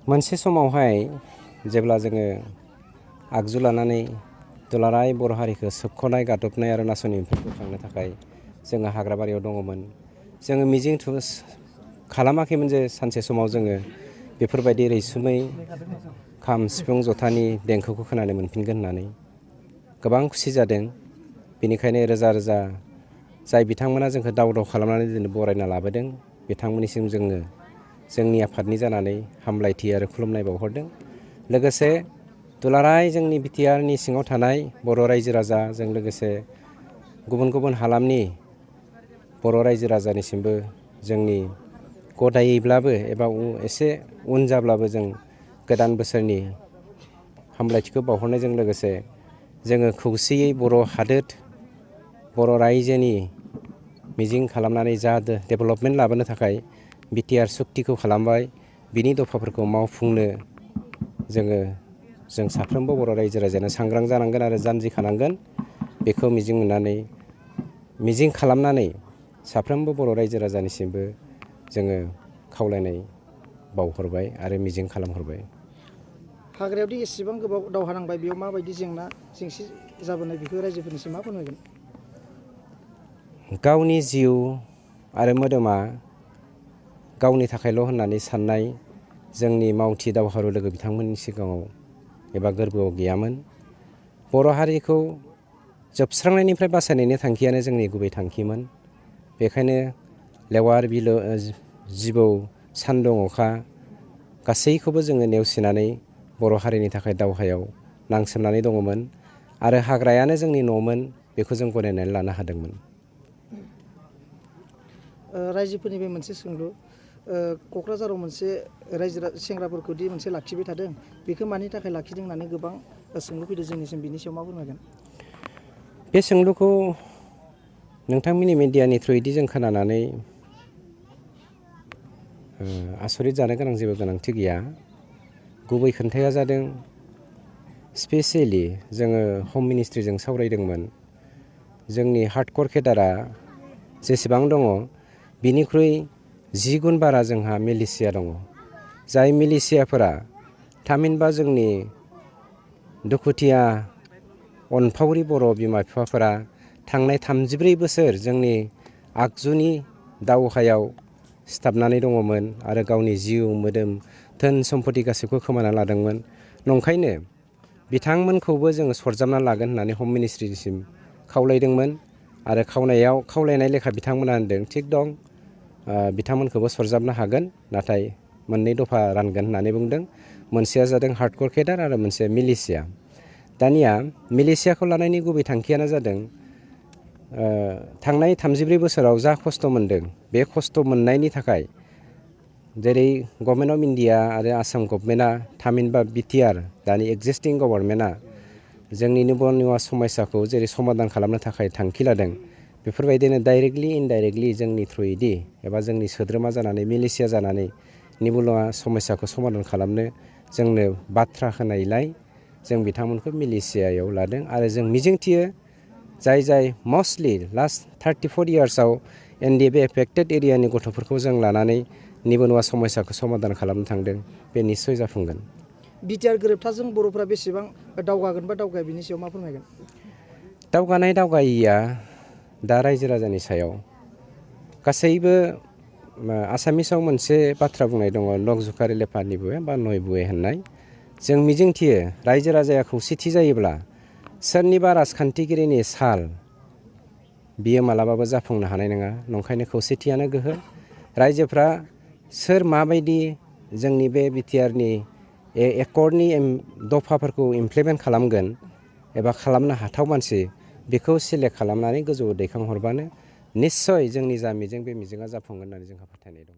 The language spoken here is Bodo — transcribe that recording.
मोनसे समावहाय जेब्ला जोङो आगजु लानानै दुलाराय बर' हारिखौ सोबख'नाय गादबनाय आरो नासयनायनिफ्राय बोखांनो थाखाय जोङो हाग्राबारियाव दङमोन। जोङो मिजिं खालामाखैमोन जे सानसे समाव जोङो बेफोरबायदि रैसुमै खाम सिफुं जथानि देंखोखौ खोनानो मोनफिनगोन होननानै गोबां खुसि जादों। बेनिखायनो रोजा रोजा जाय बिथांमोना जोंखौ दाव दाव खालामनानै दिनै बरायना लाबोदों बिथांमोननिसिम जोङो जोंनि आफादनि जानानै हामलायथि आरो खुलुमनाय बावहरदों। लोगोसे दुलाराय जोंनि बिटिआरनि सिङाव थानाय बर' रायजो राजाजों लोगोसे गुबुन गुबुन हालामनि बर' रायजो राजानिसिमबो जोंनि गदायैब्लाबो एबा एसे उन जाब्लाबो जों गोदान बोसोरनि हामलायथिखौ बावहरनायजों लोगोसे जोङो खौसेयै बर' हादोर बर' रायजोनि मिजिं खालामनानै जा डेभेलपमेन्ट लाबोनो थाखाय बिटिआर सुक्तिखौ खालामबाय बिनि दफाफोरखौ मावफुंनो जों साफ्रोमबो बर' रायजो राजायानो सांग्रां जानांगोन आरो जानजि खानांगोन। बेखौ मिजिं खालामनानै साफ्रोमबो बर' रायजो राजानिसिमबो जोङो खावलायनाय बावहरबाय आरो मिजिं खालामहरबाय। हाग्रायावदि एसेबां गोबाव दावहा नांबाय बेयाव माबायदि जेंसि जाबोनाय बेखौ रायजोफोरनिसिम मा फोरमायगोन? गावनि जिउ आरो मोदोमा गावनि थाखायल' होननानै साननाय जोंनि मावथि दावहारु लोगो बिथांमोननि सिगाङाव एबा गोरबोआव गैयामोन। बर' हारिखौ जोबस्रांनायनिफ्राय बासायनायनि थांखियानो जोंनि गुबै थांखिमोन। बेखायनो लेवार जिबौ सान्दुं अखा गासैखौबो जोङो नेवसिनानै बर' हारिनि थाखाय दावहायाव नांसोमनानै दङमोन आरो हाग्रायानो जोंनि न'मोन बेखौ जों गनायनानै लानो हादोंमोन। रायजोफोरनि बे मोनसे सोंलु क'क्राझाराव मोनसे रायजो सेंग्राफोरखौ दि मोनसे लाखिबाय थादों बेखौ मानि थाखाय लाखिदों होननानै गोबां सोंलु फैदों जोंनिसिम, बिनि सायाव मा फोरमायगोन? बे सोंलुखौ नोंथांमोननि मिडियानि थ्रुयैदि जों खोनानानै आसरित जानो गोनां जेबो गोनांथि गैया। गुबै खोन्थाया जादों स्पेसियेलि जोङो हम मिनिस्ट्रिजों सावरायदोंमोन। जोंनि हार्डक'र केडारा जेसेबां दङ बिनिख्रुइ 10 गुन बारा जोंहा मिलिशिया दङ। जाय मिलिशियाफोरा थामहिनबा जोंनि दुखुथिया अनफावरि बर' बिमा बिफाफोरा थांनाय 34 बोसोर जोंनि आगजुनि दावहायाव सिथाबनानै दङमोन आरो गावनि जिउ मोदोम धोन सम्पति गासैखौ खोमाना लादोंमोन। नंखायनो बिथांमोनखौबो जोङो सरजाबना लागोन होननानै हम मिनिस्ट्रिसिम खावलायदोंमोन आरो खावलायनाय लेखा बिथांमोना होनदों थिग दं, बिथांमोनखौबो सरजाबनो हागोन, नाथाय मोननै दफा रानगोन होननानै बुंदों। मोनसेया जादों हार्डक'र केडार आरो मोनसे मिलिशिया। दानिया मिलिशियाखौ लानायनि गुबै थांखियानो जादों थांनाय 34 बोसोराव जा खस्थ' मोनदों बे खस्थ' मोननायनि थाखाय जेरै गभर्नमेन्ट अफ इन्डिया आरो आसाम गभर्नमेन्टआ थामहिनबा बिटिआर दानि एक्जिस्टिं गभर्नमेन्टआ जोंनि निबनुवा समस्याखौ जेरै समाधान खालामनो थाखाय थांखि लादों बेफोरबायदिनो डाइरेक्टलि इनडाइरेक्टलि जोंनि थ्रुयैदि एबा जोंनि सोद्रोमा जानानै मिलिशिया जानानै निबनुवा समस्याखौ समाधान खालामनो जोंनो बाथ्रा होनायलाय जों बिथांमोनखौ मिलिशियायाव लादों आरो जों मिजिंथियो जाय मस्टलि लास्ट 34 इयार्सआव एनडिएफबि एफेक्टेड एरियानि गथ'फोरखौ जों लानानै निबनुवा समस्याखौ समाधान खालामनो थांदों बे निस्सय जाफुंगोन। बिटिआर गोरोबथाजों बर'फ्रा बेसेबां दावगागोन बा दावगाया बिनि सायाव मा फोरमायगोन? दावगायिया दा रायजो राजानि सायाव। गासैबो आसामिसाव मोनसे बाथ्रा बुंनाय दङ नगजुखारि लेफानिबुवे बा नयबुवे होननाय। जों मिजिंथियो रायजो राजाया खौसेथि जायोब्ला सोरनिबा राजखान्थिगिरिनि साल बियो मालाबाबो जाफुंनो हानाय नङा। नंखायनो खौसेथियानो गोहो। रायजोफ्रा सोर माबायदि जोंनि बे बिटिआरनि एकर्डनि दफाफोरखौ इमप्लिमेन्ट खालामगोन एबा खालामनो हाथाव मानसि बेखौ सिलेक्ट खालामनानै गोजौआव दैखांहरबानो निस्सय जोंनि जा मिजिं बे मिजिङा जाफुंगोन होननानै जोंहा फोथायनाय दङ।